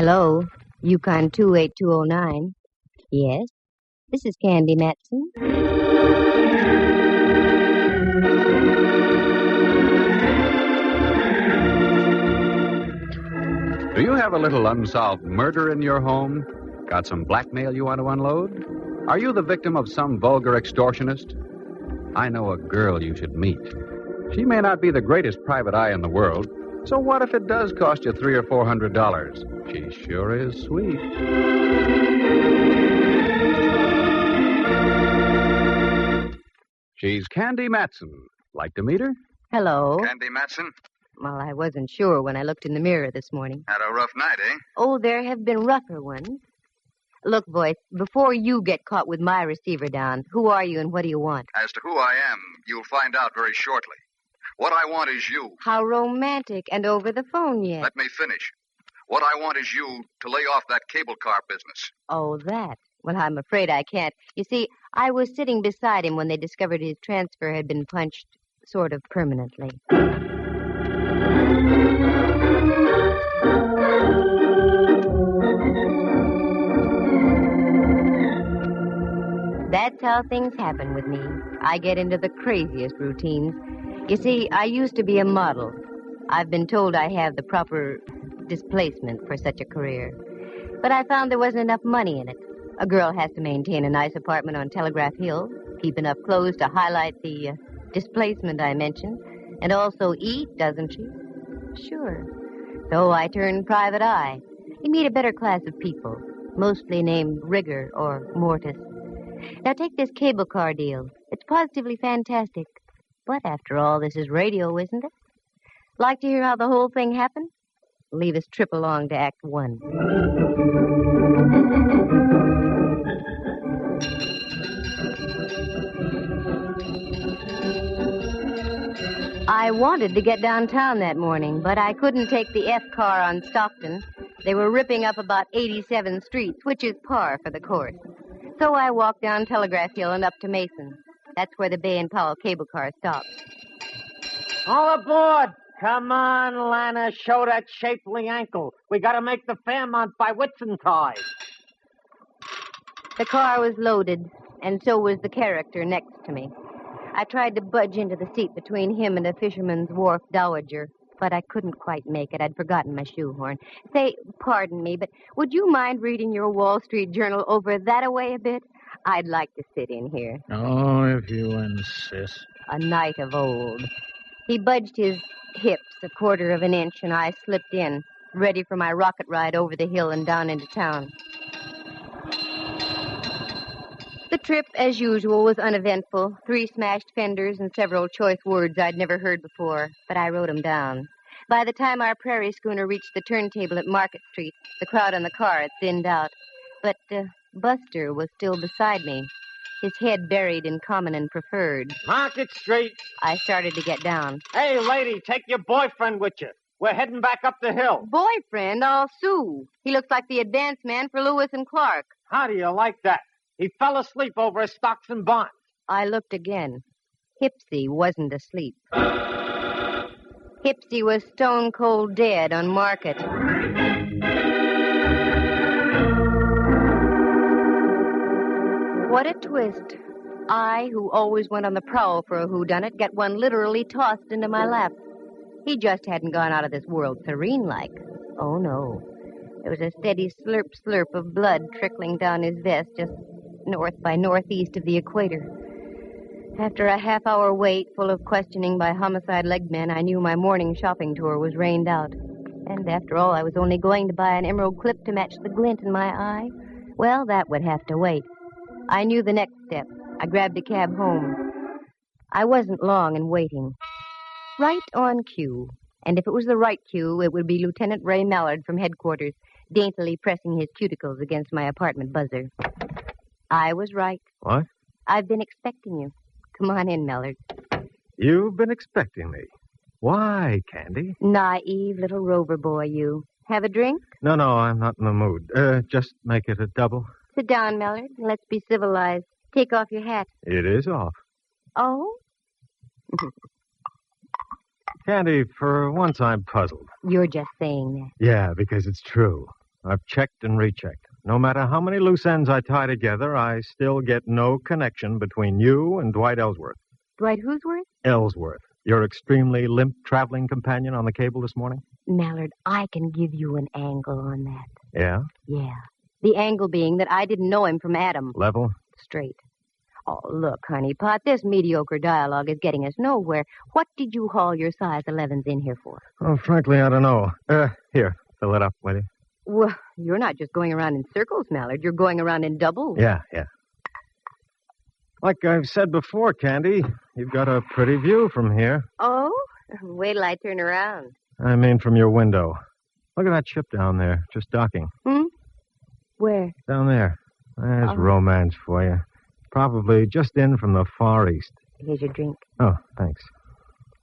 Hello, Yukon 28209. Yes, this is Candy Matson. Do you have a little unsolved murder in your home? Got some blackmail you want to unload? Are you the victim of some vulgar extortionist? I know a girl you should meet. She may not be the greatest private eye in the world, so what if it does cost you $300 or $400? She sure is sweet. She's Candy Matson. Like to meet her? Hello. Candy Matson? Well, I wasn't sure when I looked in the mirror this morning. Had a rough night, eh? Oh, there have been rougher ones. Look, voice, before you get caught with my receiver down, who are you and what do you want? As to who I am, you'll find out very shortly. What I want is you. How romantic, and over the phone yet. Let me finish. What I want is you to lay off that cable car business. Oh, that. Well, I'm afraid I can't. You see, I was sitting beside him when they discovered his transfer had been punched sort of permanently. That's how things happen with me. I get into the craziest routines. You see, I used to be a model. I've been told I have the proper displacement for such a career. But I found there wasn't enough money in it. A girl has to maintain a nice apartment on Telegraph Hill, keep enough clothes to highlight the displacement I mentioned, and also eat, doesn't she? Sure. So I turned private eye. You meet a better class of people, mostly named Rigger or Mortis. Now take this cable car deal. It's positively fantastic. But after all, this is radio, isn't it? Like to hear how the whole thing happened? Leave us trip along to Act 1. I wanted to get downtown that morning, but I couldn't take the F car on Stockton. They were ripping up about 87th Street, which is par for the course. So I walked down Telegraph Hill and up to Mason. That's where the Bay and Powell cable car stops. All aboard! Come on, Lana, show that shapely ankle. We gotta make the Fairmont by Whitsuntide. The car was loaded, and so was the character next to me. I tried to budge into the seat between him and a fisherman's wharf dowager, but I couldn't quite make it. I'd forgotten my shoehorn. Say, pardon me, but would you mind reading your Wall Street Journal over that-a-way a bit? I'd like to sit in here. Oh, if you insist. A knight of old. He budged his hips a quarter of an inch, and I slipped in, ready for my rocket ride over the hill and down into town. The trip, as usual, was uneventful. 3 smashed fenders and several choice words I'd never heard before, but I wrote them down. By the time our prairie schooner reached the turntable at Market Street, the crowd on the car had thinned out. But Buster was still beside me, his head buried in common and preferred. Market Street. I started to get down. Hey, lady, take your boyfriend with you. We're heading back up the hill. Boyfriend? I'll sue. He looks like the advance man for Lewis and Clark. How do you like that? He fell asleep over his stocks and bonds. I looked again. Hipsy wasn't asleep. Hipsy was stone cold dead on Market. What a twist. I, who always went on the prowl for a whodunit, get one literally tossed into my lap. He just hadn't gone out of this world serene-like. Oh, no. There was a steady slurp of blood trickling down his vest just north by northeast of the equator. After a half-hour wait full of questioning by homicide legmen, I knew my morning shopping tour was rained out. And after all, I was only going to buy an emerald clip to match the glint in my eye. Well, that would have to wait. I knew the next step. I grabbed a cab home. I wasn't long in waiting. Right on cue. And if it was the right cue, it would be Lieutenant Ray Mallard from headquarters, daintily pressing his cuticles against my apartment buzzer. I was right. What? I've been expecting you. Come on in, Mallard. You've been expecting me. Why, Candy? Naive little rover boy, you. Have a drink? No, I'm not in the mood. Just make it a double. Sit down, Mallard, and let's be civilized. Take off your hat. It is off. Oh? Candy, for once I'm puzzled. You're just saying that. Yeah, because it's true. I've checked and rechecked. No matter how many loose ends I tie together, I still get no connection between you and Dwight Ellsworth. Dwight Who'sworth? Ellsworth, your extremely limp traveling companion on the cable this morning? Mallard, I can give you an angle on that. Yeah? Yeah. The angle being that I didn't know him from Adam. Level? Straight. Oh, look, honeypot, this mediocre dialogue is getting us nowhere. What did you haul your size 11s in here for? Oh, frankly, I don't know. Here, fill it up, will you? Well, you're not just going around in circles, Mallard. You're going around in doubles. Yeah. Like I've said before, Candy, you've got a pretty view from here. Oh? Wait till I turn around. I mean from your window. Look at that ship down there, just docking. Where? Down there. There's romance for you. Probably just in from the Far East. Here's your drink. Oh, thanks.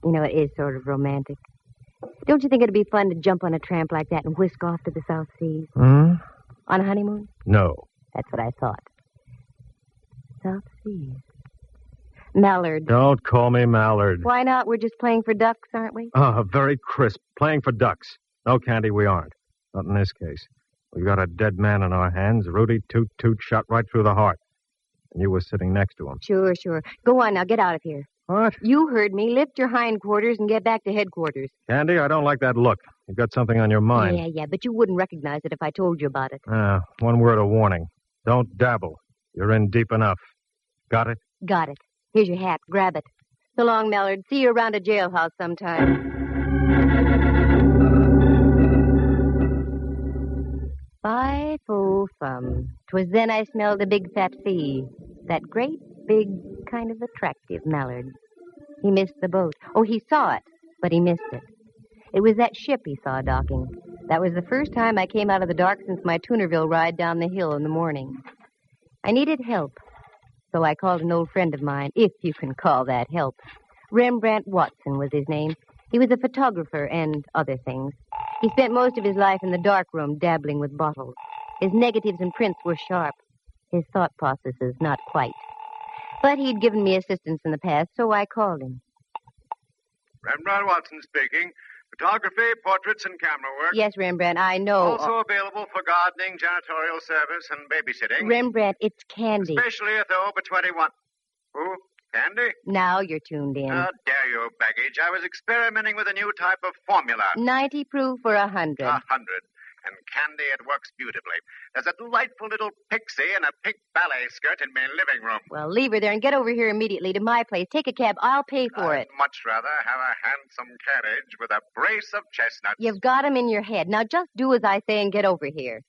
You know, it is sort of romantic. Don't you think it'd be fun to jump on a tramp like that and whisk off to the South Seas? Hmm? On a honeymoon? No. That's what I thought. South Seas. Mallard. Don't call me Mallard. Why not? We're just playing for ducks, aren't we? Oh, very crisp. Playing for ducks. No, Candy, we aren't. Not in this case. We've got a dead man in our hands. Rudy Toot shot right through the heart. And you were sitting next to him. Sure. Go on now. Get out of here. What? You heard me. Lift your hindquarters and get back to headquarters. Candy, I don't like that look. You've got something on your mind. Yeah, but you wouldn't recognize it if I told you about it. One word of warning. Don't dabble. You're in deep enough. Got it? Got it. Here's your hat. Grab it. So long, Mallard. See you around a jailhouse sometime. Fi-fo-fum. 'Twas then I smelled a big fat fee. That great, big, kind of attractive Mallard. He missed the boat. Oh, he saw it, but he missed it. It was that ship he saw docking. That was the first time I came out of the dark since my Tunerville ride down the hill in the morning. I needed help, so I called an old friend of mine, if you can call that help. Rembrandt Watson was his name. He was a photographer and other things. He spent most of his life in the darkroom dabbling with bottles. His negatives and prints were sharp. His thought processes not quite. But he'd given me assistance in the past, so I called him. Rembrandt Watson speaking. Photography, portraits, and camera work. Yes, Rembrandt, I know. Also available for gardening, janitorial service, and babysitting. Rembrandt, it's Candy. Especially if they're over 21. Who? Candy? Now you're tuned in. How dare you, baggage. I was experimenting with a new type of formula. 90 proof for 100. 100. And Candy, it works beautifully. There's a delightful little pixie in a pink ballet skirt in my living room. Well, leave her there and get over here immediately to my place. Take a cab. I'll pay for it. I'd much rather have a handsome carriage with a brace of chestnuts. You've got 'em in your head. Now just do as I say and get over here.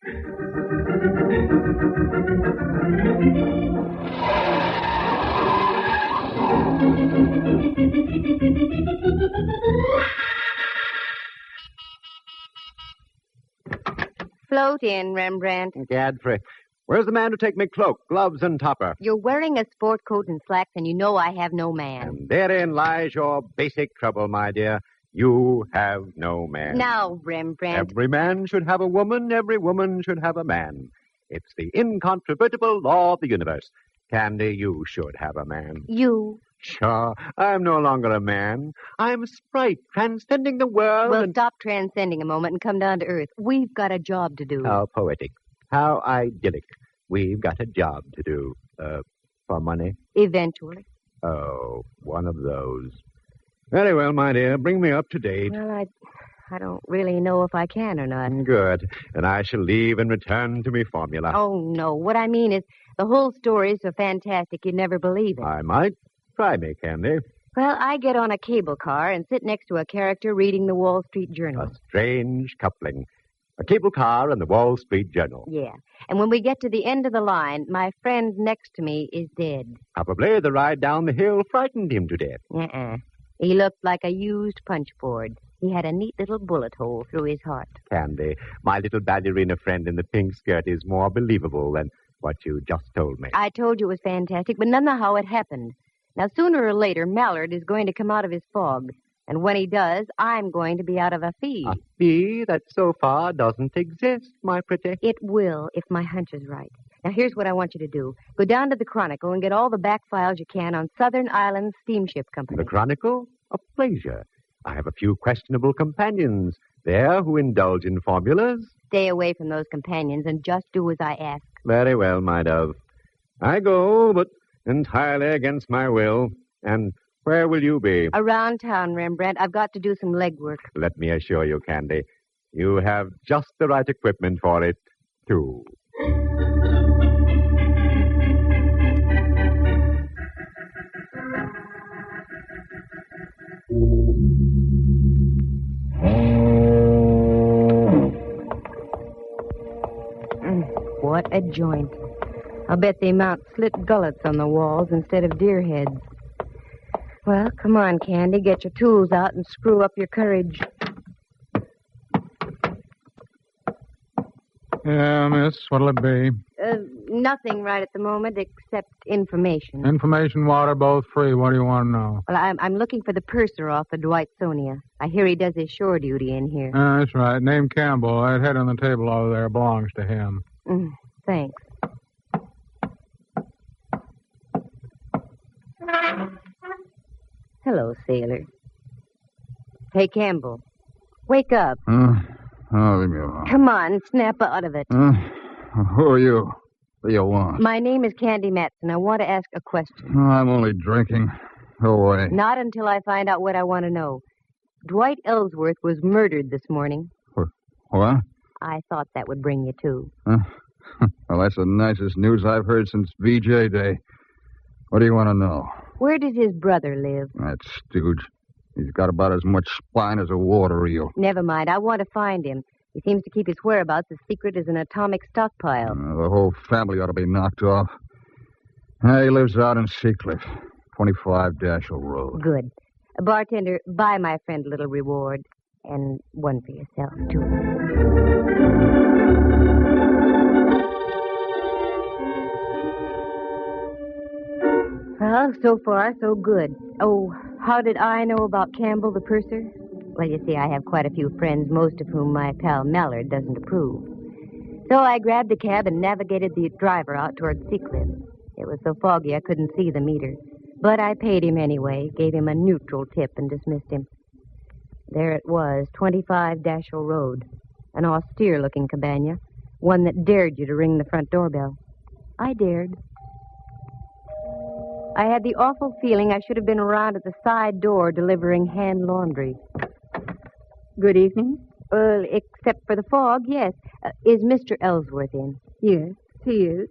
Float in, Rembrandt. Gadfrey. Where's the man to take me cloak, gloves, and topper? You're wearing a sport coat and slacks, and you know I have no man. And therein lies your basic trouble, my dear. You have no man. Now, Rembrandt. Every man should have a woman. Every woman should have a man. It's the incontrovertible law of the universe. Candy, you should have a man. You. Sure. I'm no longer a man. I'm a sprite transcending the world. Well, stop transcending a moment and come down to earth. We've got a job to do. How poetic. How idyllic. We've got a job to do. For money? Eventually. Oh, one of those. Very well, my dear. Bring me up to date. Well, I don't really know if I can or not. Good. And I shall leave and return to me formula. Oh, no. What I mean is, the whole story is so fantastic you'd never believe it. I might. Try me, Candy. Well, I get on a cable car and sit next to a character reading the Wall Street Journal. A strange coupling. A cable car and the Wall Street Journal. Yeah. And when we get to the end of the line, my friend next to me is dead. Probably the ride down the hill frightened him to death. He looked like a used punch board. He had a neat little bullet hole through his heart. Candy, my little ballerina friend in the pink skirt is more believable than what you just told me. I told you it was fantastic, but none of how it happened. Now, sooner or later, Mallard is going to come out of his fog. And when he does, I'm going to be out of a fee. A fee that so far doesn't exist, my pretty. It will, if my hunch is right. Now, here's what I want you to do. Go down to the Chronicle and get all the back files you can on Southern Islands Steamship Company. The Chronicle? A pleasure. I have a few questionable companions, there who indulge in formulas. Stay away from those companions and just do as I ask. Very well, my dove. I go, but entirely against my will. And where will you be? Around town, Rembrandt. I've got to do some legwork. Let me assure you, Candy, you have just the right equipment for it, too. What a joint. I'll bet they mount slit gullets on the walls instead of deer heads. Well, come on, Candy. Get your tools out and screw up your courage. Yeah, miss, what'll it be? Nothing right at the moment except information. Information, water, both free. What do you want to know? Well, I'm looking for the purser off the Dwightsonia. I hear he does his shore duty in here. That's right. Name Campbell. That head on the table over there belongs to him. Thanks. Hello, sailor. Hey, Campbell. Wake up. Oh, leave me alone. Come on, snap out of it. Who are you? What do you want? My name is Candy Matson. I want to ask a question. I'm only drinking. Go away. Not until I find out what I want to know. Dwight Ellsworth was murdered this morning. What? I thought that would bring you to. Well, that's the nicest news I've heard since VJ Day. What do you want to know? Where does his brother live? That stooge. He's got about as much spine as a water eel. Never mind. I want to find him. He seems to keep his whereabouts as secret as an atomic stockpile. The whole family ought to be knocked off. He lives out in Seacliff, 25 Dashel Road. Good. Bartender, buy my friend a little reward. And one for yourself, too. Well, so far, so good. Oh, how did I know about Campbell, the purser? Well, you see, I have quite a few friends, most of whom my pal Mallard doesn't approve. So I grabbed a cab and navigated the driver out toward Seacliff. It was so foggy I couldn't see the meter. But I paid him anyway, gave him a neutral tip, and dismissed him. There it was, 25 Dashel Road. An austere-looking cabana, one that dared you to ring the front doorbell. I dared. I had the awful feeling I should have been around at the side door delivering hand laundry. Good evening. Except for the fog, yes. Is Mr. Ellsworth in? Yes, he is.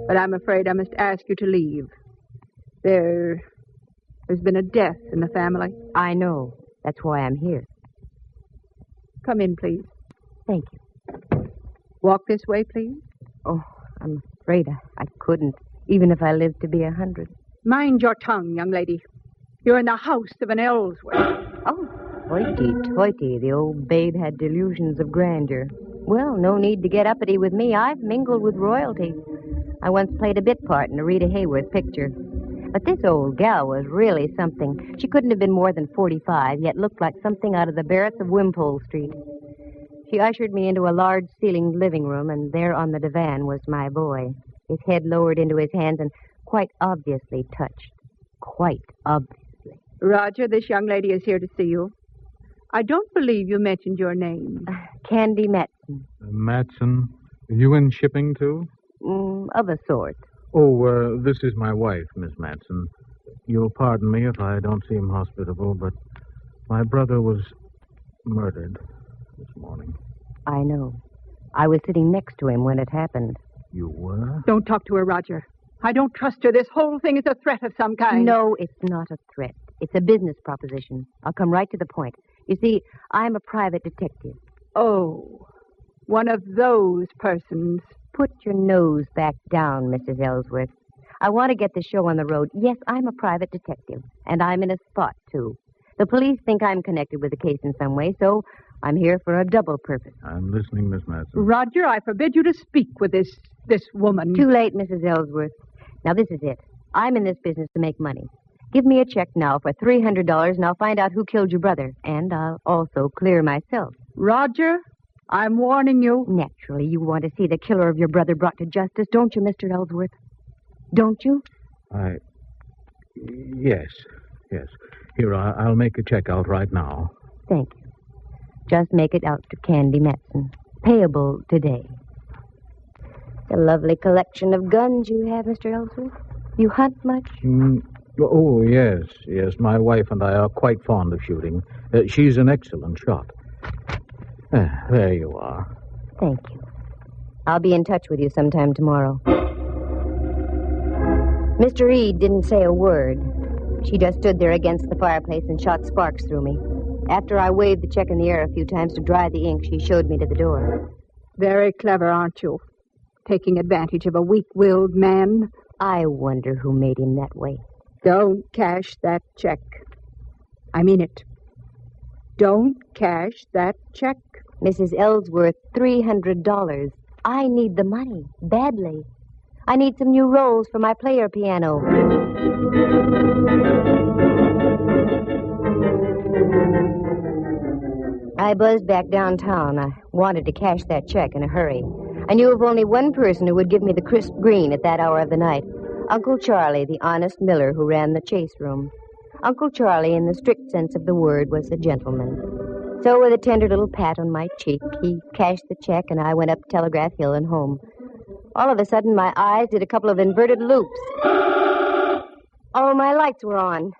But I'm afraid I must ask you to leave. There's been a death in the family. I know. That's why I'm here. Come in, please. Thank you. Walk this way, please. Oh, I'm afraid I couldn't, even if I lived to be 100. Mind your tongue, young lady. You're in the house of an Ellsworth. Oh, hoity-toity. The old babe had delusions of grandeur. Well, no need to get uppity with me. I've mingled with royalty. I once played a bit part in a Rita Hayworth picture. But this old gal was really something. She couldn't have been more than 45, yet looked like something out of the Barretts of Wimpole Street. She ushered me into a large-ceilinged living room, and there on the divan was my boy, his head lowered into his hands and quite obviously touched. Quite obviously. Roger, this young lady is here to see you. I don't believe you mentioned your name. Candy Matson. Matson? Are you in shipping, too? Of a sort. Oh, this is my wife, Miss Matson. You'll pardon me if I don't seem hospitable, but my brother was murdered this morning. I know. I was sitting next to him when it happened. You were? Don't talk to her, Roger. I don't trust her. This whole thing is a threat of some kind. No, it's not a threat. It's a business proposition. I'll come right to the point. You see, I'm a private detective. Oh, one of those persons. Put your nose back down, Mrs. Ellsworth. I want to get the show on the road. Yes, I'm a private detective, and I'm in a spot, too. The police think I'm connected with the case in some way, so I'm here for a double purpose. I'm listening, Miss Matson. Roger, I forbid you to speak with this woman. Too late, Mrs. Ellsworth. Now, this is it. I'm in this business to make money. Give me a check now for $300, and I'll find out who killed your brother. And I'll also clear myself. Roger, I'm warning you. Naturally, you want to see the killer of your brother brought to justice, don't you, Mr. Ellsworth? Don't you? Yes. Here, I'll make a check out right now. Thank you. Just make it out to Candy Matson. Payable today. A lovely collection of guns you have, Mr. Ellsworth. You hunt much? Oh, yes. Yes, my wife and I are quite fond of shooting. She's an excellent shot. There you are. Thank you. I'll be in touch with you sometime tomorrow. Mr. Reed didn't say a word. She just stood there against the fireplace and shot sparks through me. After I waved the check in the air a few times to dry the ink, she showed me to the door. Very clever, aren't you? Taking advantage of a weak-willed man. I wonder who made him that way. Don't cash that check. I mean it. Don't cash that check. Mrs. Ellsworth, $300. I need the money, badly. I need some new rolls for my player piano. I buzzed back downtown. I wanted to cash that check in a hurry. I knew of only one person who would give me the crisp green at that hour of the night. Uncle Charlie, the honest miller who ran the chase room. Uncle Charlie, in the strict sense of the word, was a gentleman. So with a tender little pat on my cheek, he cashed the check, and I went up Telegraph Hill and home. All of a sudden, my eyes did a couple of inverted loops. Oh, my lights were on.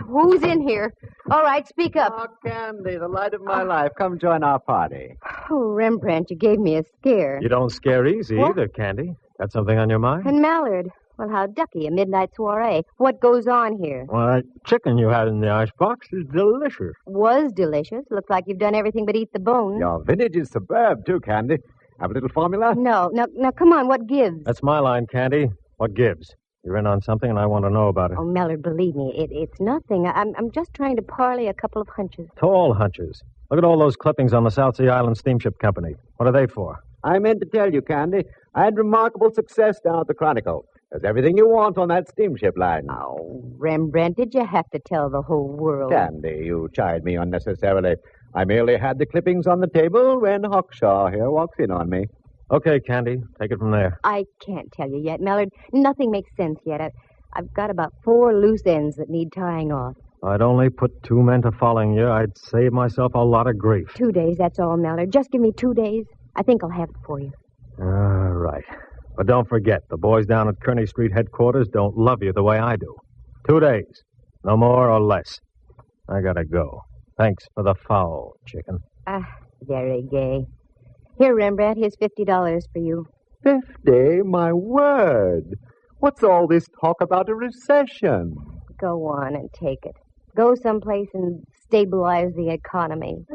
Who's in here? All right, speak up. Oh, Candy, the light of my life. Come join our party. Oh, Rembrandt, you gave me a scare. You don't scare easy either, Candy. Got something on your mind? And Mallard. Well, how ducky, a midnight soiree. What goes on here? Well, that chicken you had in the icebox is delicious. Was delicious. Looks like you've done everything but eat the bones. Your vintage is superb, too, Candy. Have a little formula? No, come on, what gives? That's my line, Candy. What gives? You're in on something, and I want to know about it. Oh, Mallard, believe me, it's nothing. I'm just trying to parlay a couple of hunches. Tall hunches. Look at all those clippings on the South Sea Island Steamship Company. What are they for? I meant to tell you, Candy, I had remarkable success down at the Chronicle. There's everything you want on that steamship line. Oh, Rembrandt, did you have to tell the whole world? Candy, you chide me unnecessarily. I merely had the clippings on the table when Hawkshaw here walks in on me. Okay, Candy, take it from there. I can't tell you yet, Mallard. Nothing makes sense yet. I've got about 4 loose ends that need tying off. I'd only put 2 men to following you. I'd save myself a lot of grief. 2 days, that's all, Mallard. Just give me 2 days. I think I'll have it for you. All right. But don't forget, the boys down at Kearney Street headquarters don't love you the way I do. 2 days. No more or less. I gotta go. Thanks for the fowl, chicken. Very gay. Here, Rembrandt, here's $50 for you. 50? My word. What's all this talk about a recession? Go on and take it. Go someplace and stabilize the economy.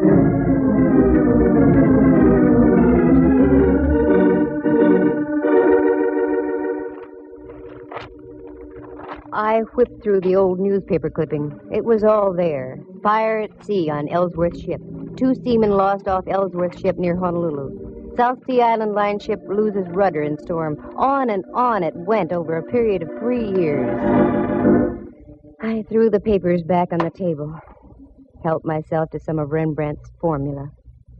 I whipped through the old newspaper clipping. It was all there. Fire at sea on Ellsworth ship. 2 seamen lost off Ellsworth ship near Honolulu. South Sea Island line ship loses rudder in storm. On and on it went over a period of 3 years. I threw the papers back on the table. Helped myself to some of Rembrandt's formula.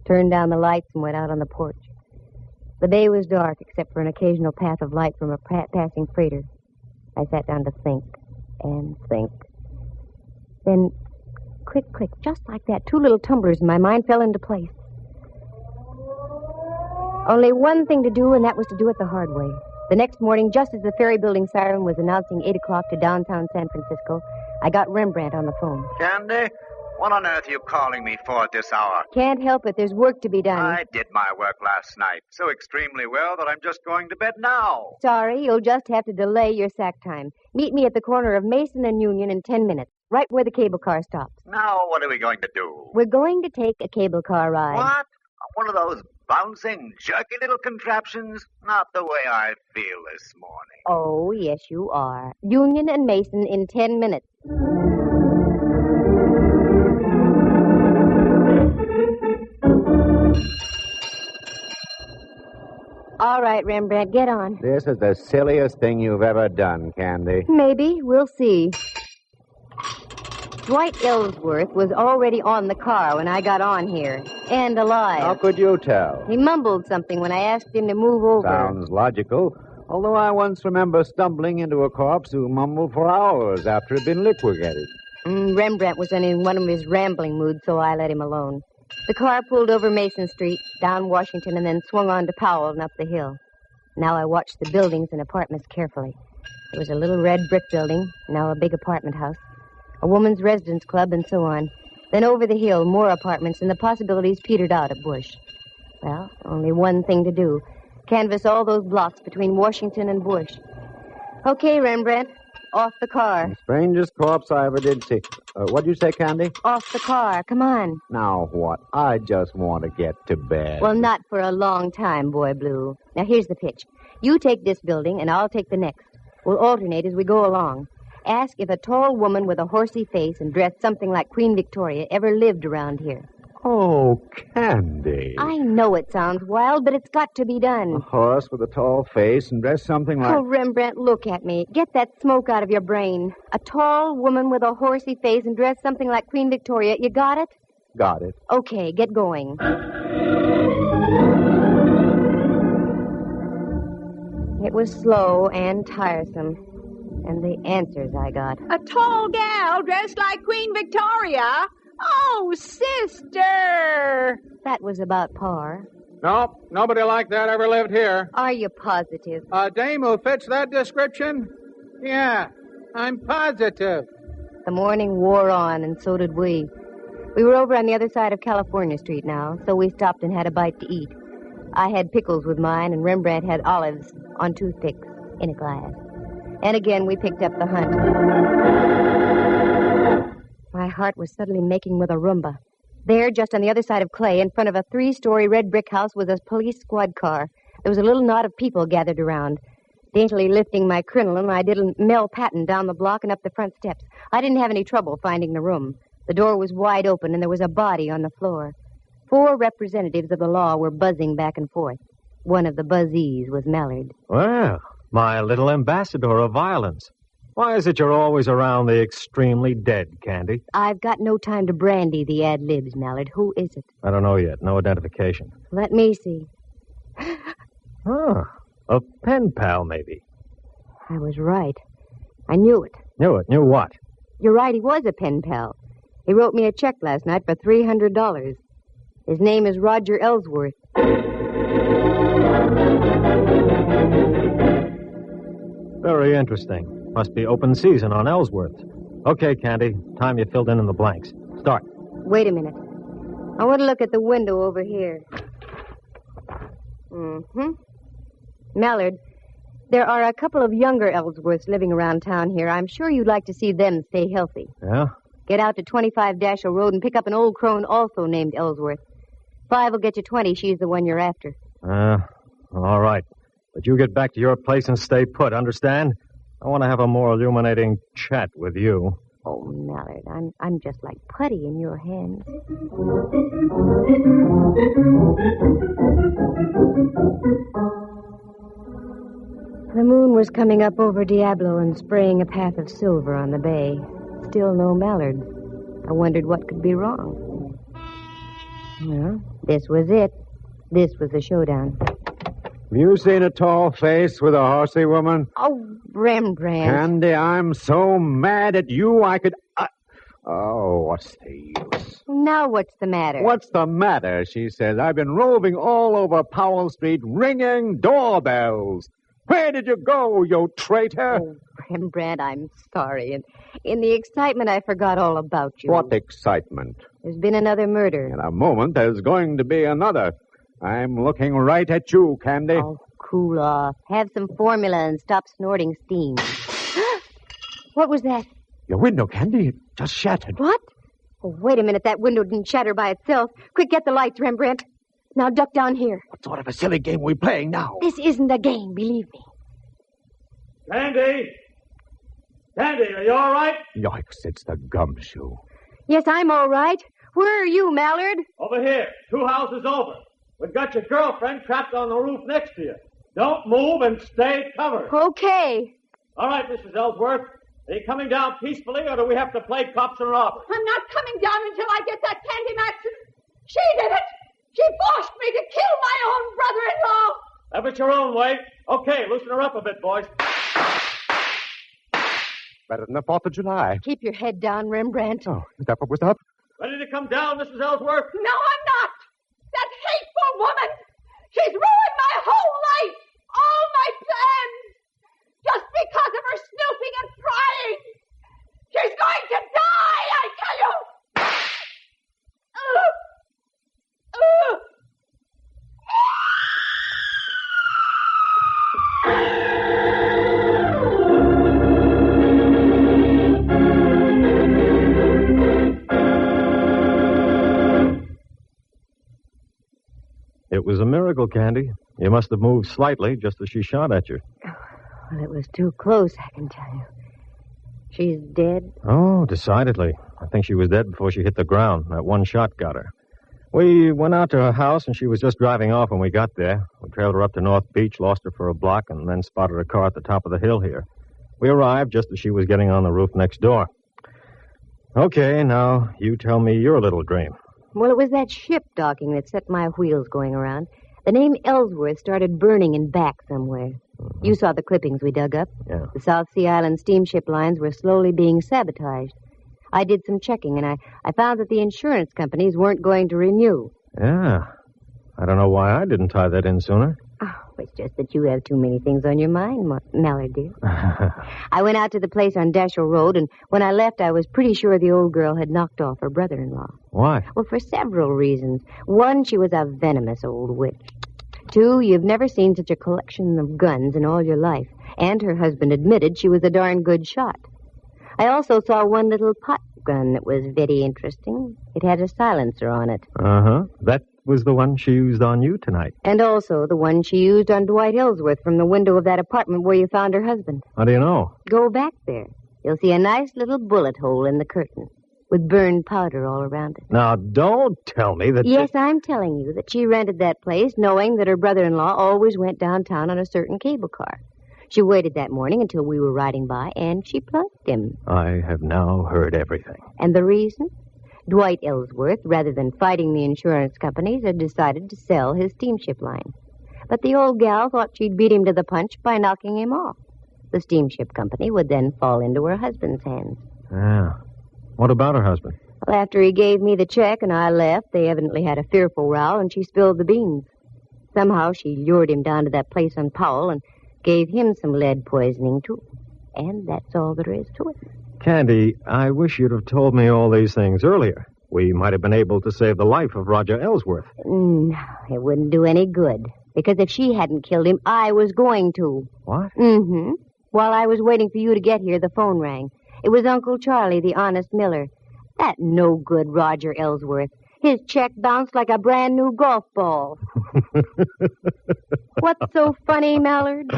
Turned down the lights and went out on the porch. The bay was dark except for an occasional path of light from a passing freighter. I sat down to think and think. Then, click, just like that, 2 little tumblers in my mind fell into place. Only one thing to do, and that was to do it the hard way. The next morning, just as the ferry building siren was announcing 8 o'clock to downtown San Francisco, I got Rembrandt on the phone. Candy, what on earth are you calling me for at this hour? Can't help it. There's work to be done. I did my work last night so extremely well that I'm just going to bed now. Sorry, you'll just have to delay your sack time. Meet me at the corner of Mason and Union in 10 minutes, right where the cable car stops. Now, what are we going to do? We're going to take a cable car ride. What? One of those bouncing, jerky little contraptions? Not the way I feel this morning. Oh, yes, you are. Union and Mason in 10 minutes. All right, Rembrandt, get on. This is the silliest thing you've ever done, Candy. Maybe. We'll see. Dwight Ellsworth was already on the car when I got on here, and alive. How could you tell? He mumbled something when I asked him to move over. Sounds logical, although I once remember stumbling into a corpse who mumbled for hours after it had been liquidated. Rembrandt was in one of his rambling moods, so I let him alone. The car pulled over Mason Street, down Washington, and then swung on to Powell and up the hill. Now I watched the buildings and apartments carefully. There was a little red brick building, now a big apartment house, a woman's residence club, and so on. Then over the hill, more apartments, and the possibilities petered out at Bush. Well, only one thing to do. Canvass all those blocks between Washington and Bush. Okay, Rembrandt. Off the car. The strangest corpse I ever did see. What'd you say, Candy? Off the car. Come on. Now what? I just want to get to bed. Well, not for a long time, Boy Blue. Now, here's the pitch. You take this building, and I'll take the next. We'll alternate as we go along. Ask if a tall woman with a horsey face and dressed something like Queen Victoria ever lived around here. Oh, Candy. I know it sounds wild, but it's got to be done. A horse with a tall face and dressed something like... Oh, Rembrandt, look at me. Get that smoke out of your brain. A tall woman with a horsey face and dressed something like Queen Victoria. You got it? Got it. Okay, get going. It was slow and tiresome. And the answers I got. A tall gal dressed like Queen Victoria? Oh, sister! That was about par. Nope, nobody like that ever lived here. Are you positive? A dame who fits that description? Yeah, I'm positive. The morning wore on, and so did we. We were over on the other side of California Street now, so we stopped and had a bite to eat. I had pickles with mine, and Rembrandt had olives on toothpicks in a glass. And again, we picked up the hunt. My heart was suddenly making with a rumba. There, just on the other side of Clay, in front of a 3-story red brick house, was a police squad car. There was a little knot of people gathered around. Daintily lifting my crinoline, I did a Mel Patton down the block and up the front steps. I didn't have any trouble finding the room. The door was wide open, and there was a body on the floor. 4 representatives of the law were buzzing back and forth. One of the buzzees was Mallard. Well, my little ambassador of violence. Why is it you're always around the extremely dead, Candy? I've got no time to brandy the ad-libs, Mallard. Who is it? I don't know yet. No identification. Let me see. Oh, a pen pal, maybe. I was right. I knew it. Knew it? Knew what? You're right, he was a pen pal. He wrote me a check last night for $300. His name is Roger Ellsworth. Very interesting. Must be open season on Ellsworth. Okay, Candy. Time you filled in the blanks. Start. Wait a minute. I want to look at the window over here. Mallard, there are a couple of younger Ellsworths living around town here. I'm sure you'd like to see them stay healthy. Yeah? Get out to 25 Dashiell Road and pick up an old crone also named Ellsworth. 5 will get you 20. She's the one you're after. All right. But you get back to your place and stay put, understand? I want to have a more illuminating chat with you. Oh, Mallard, I'm just like putty in your hands. The moon was coming up over Diablo and spraying a path of silver on the bay. Still no Mallard. I wondered what could be wrong. Well, this was it. This was the showdown. Have you seen a tall face with a horsey woman? Oh, Rembrandt. Candy, I'm so mad at you I could... Oh, what's the use? Now what's the matter? What's the matter, she says. I've been roving all over Powell Street ringing doorbells. Where did you go, you traitor? Oh, Rembrandt, I'm sorry. And in the excitement, I forgot all about you. What excitement? There's been another murder. In a moment, there's going to be another. I'm looking right at you, Candy. Oh, cool off. Have some formula and stop snorting steam. What was that? Your window, Candy. It just shattered. What? Oh, wait a minute. That window didn't shatter by itself. Quick, get the lights, Rembrandt. Now duck down here. What sort of a silly game are we playing now? This isn't a game, believe me. Candy! Candy, are you all right? Yikes, it's the gumshoe. Yes, I'm all right. Where are you, Mallard? Over here. 2 houses over. We've got your girlfriend trapped on the roof next to you. Don't move and stay covered. Okay. All right, Mrs. Ellsworth. Are you coming down peacefully, or do we have to play cops and robbers? I'm not coming down until I get that Candy Matson. She did it. She forced me to kill my own brother-in-law. Have it your own way. Okay, loosen her up a bit, boys. Better than the 4th of July. Keep your head down, Rembrandt. Oh, is that what was up? Ready to come down, Mrs. Ellsworth? No, I'm not. That hateful woman. She's ruined my whole life. All my plans. Just because of her snooping and prying. She's going to die, I tell you. It was a miracle, Candy. You must have moved slightly just as she shot at you. Well, it was too close, I can tell you. She's dead? Oh, decidedly. I think she was dead before she hit the ground. That one shot got her. We went out to her house, and she was just driving off when we got there. We trailed her up to North Beach, lost her for a block, and then spotted her car at the top of the hill here. We arrived just as she was getting on the roof next door. Okay, now you tell me your little dream. Well, it was that ship docking that set my wheels going around. The name Ellsworth started burning in back somewhere. You saw the clippings we dug up. Yeah. The South Sea Island steamship lines were slowly being sabotaged. I did some checking, and I found that the insurance companies weren't going to renew. Yeah. I don't know why I didn't tie that in sooner. Oh, it's just that you have too many things on your mind, Mallard, dear. I went out to the place on Dashiell Road, and when I left, I was pretty sure the old girl had knocked off her brother-in-law. Why? Well, for several reasons. One, she was a venomous old witch. Two, you've never seen such a collection of guns in all your life. And her husband admitted she was a darn good shot. I also saw one little pot gun that was very interesting. It had a silencer on it. Uh-huh. That was the one she used on you tonight. And also the one she used on Dwight Ellsworth from the window of that apartment where you found her husband. How do you know? Go back there. You'll see a nice little bullet hole in the curtain with burned powder all around it. Now, don't tell me that... Yes, I'm telling you that she rented that place knowing that her brother-in-law always went downtown on a certain cable car. She waited that morning until we were riding by, and she plugged him. I have now heard everything. And the reason? Dwight Ellsworth, rather than fighting the insurance companies, had decided to sell his steamship line. But the old gal thought she'd beat him to the punch by knocking him off. The steamship company would then fall into her husband's hands. Yeah. What about her husband? Well, after he gave me the check and I left, they evidently had a fearful row, and she spilled the beans. Somehow she lured him down to that place on Powell and gave him some lead poisoning, too. And that's all there is to it. Candy, I wish you'd have told me all these things earlier. We might have been able to save the life of Roger Ellsworth. No, it wouldn't do any good. Because if she hadn't killed him, I was going to. What? Mm-hmm. While I was waiting for you to get here, the phone rang. It was Uncle Charlie, the honest miller. That no-good Roger Ellsworth. His check bounced like a brand-new golf ball. What's so funny, Mallard?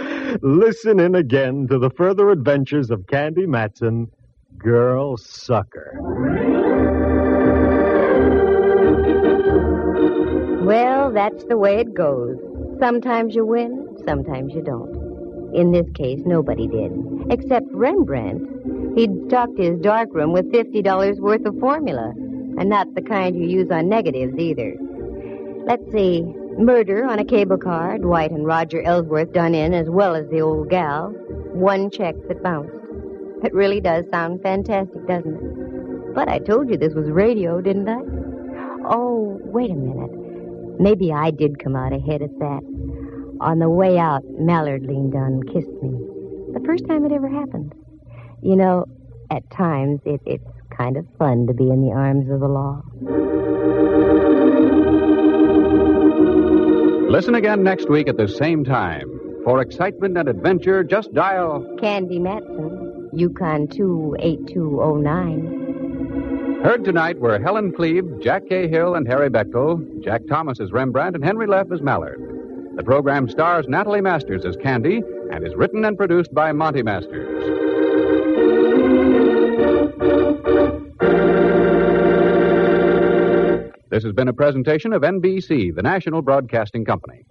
Listen in again to the further adventures of Candy Matson, Girl Sucker. Well, that's the way it goes. Sometimes you win, sometimes you don't. In this case, nobody did, except Rembrandt. He'd stocked his darkroom with $50 worth of formula, and not the kind you use on negatives either. Let's see. Murder on a cable car, Dwight and Roger Ellsworth done in as well as the old gal. One check that bounced. It really does sound fantastic, doesn't it? But I told you this was radio, didn't I? Oh, wait a minute. Maybe I did come out ahead at that. On the way out, Mallard leaned down and kissed me. The first time it ever happened. You know, at times it's kind of fun to be in the arms of the law. Listen again next week at the same time. For excitement and adventure, just dial... Candy Matson, Yukon 28209. Heard tonight were Helen Cleve, Jack Cahill, and Harry Bechtel, Jack Thomas as Rembrandt, and Henry Leff as Mallard. The program stars Natalie Masters as Candy and is written and produced by Monty Masters. This has been a presentation of NBC, the national broadcasting company.